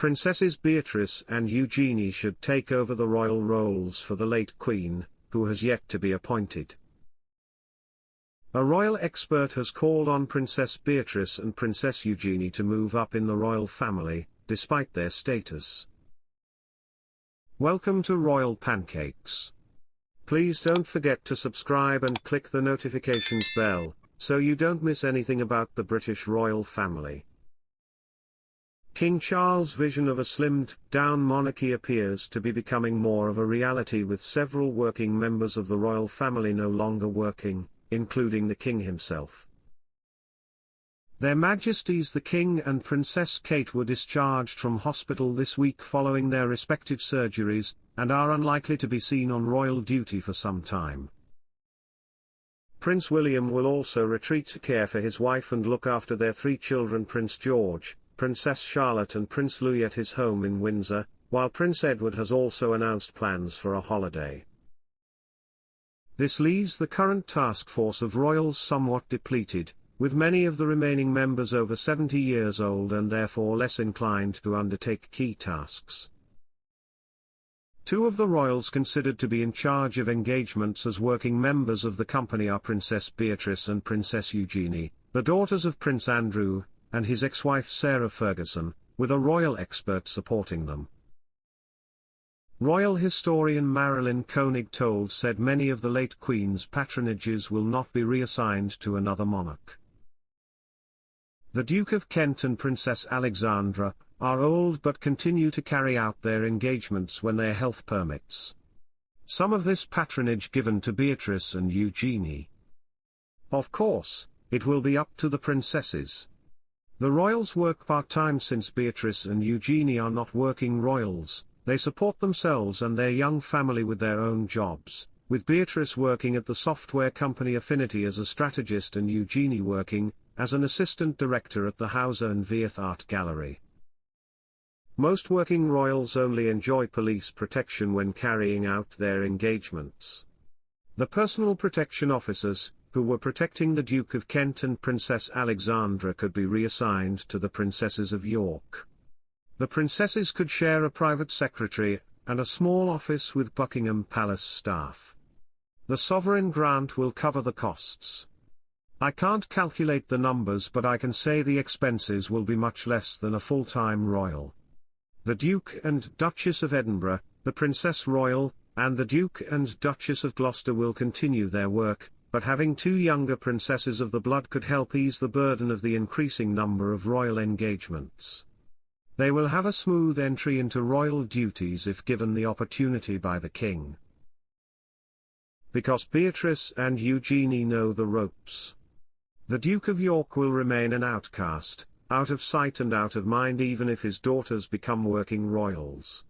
Princesses Beatrice and Eugenie should take over the royal roles for the late Queen, who has yet to be appointed. A royal expert has called on Princess Beatrice and Princess Eugenie to move up in the royal family, despite their status. Welcome to Royal Pancakes. Please don't forget to subscribe and click the notifications bell, so you don't miss anything about the British royal family. King Charles' vision of a slimmed-down monarchy appears to be becoming more of a reality, with several working members of the royal family no longer working, including the King himself. Their Majesties the King and Princess Kate were discharged from hospital this week following their respective surgeries, and are unlikely to be seen on royal duty for some time. Prince William will also retreat to care for his wife and look after their 3 children, Prince George, Princess Charlotte and Prince Louis, at his home in Windsor, while Prince Edward has also announced plans for a holiday. This leaves the current task force of royals somewhat depleted, with many of the remaining members over 70 years old and therefore less inclined to undertake key tasks. 2 of the royals considered to be in charge of engagements as working members of the company are Princess Beatrice and Princess Eugenie, the daughters of Prince Andrew and his ex-wife Sarah Ferguson, with a royal expert supporting them. Royal historian Marilyn Koenig said many of the late Queen's patronages will not be reassigned to another monarch. The Duke of Kent and Princess Alexandra are old but continue to carry out their engagements when their health permits. Some of this patronage given to Beatrice and Eugenie. Of course, it will be up to the princesses. The royals work part-time. Since Beatrice and Eugenie are not working royals, they support themselves and their young family with their own jobs, with Beatrice working at the software company Affinity as a strategist and Eugenie working as an assistant director at the Hauser and Wirth Art Gallery. Most working royals only enjoy police protection when carrying out their engagements. The personal protection officers, who were protecting the Duke of Kent and Princess Alexandra, could be reassigned to the Princesses of York. The princesses could share a private secretary and a small office with Buckingham Palace staff. The sovereign grant will cover the costs. I can't calculate the numbers, but I can say the expenses will be much less than a full-time royal. The Duke and Duchess of Edinburgh, the Princess Royal, and the Duke and Duchess of Gloucester will continue their work, but having 2 younger princesses of the blood could help ease the burden of the increasing number of royal engagements. They will have a smooth entry into royal duties if given the opportunity by the King. Because Beatrice and Eugenie know the ropes. The Duke of York will remain an outcast, out of sight and out of mind, even if his daughters become working royals.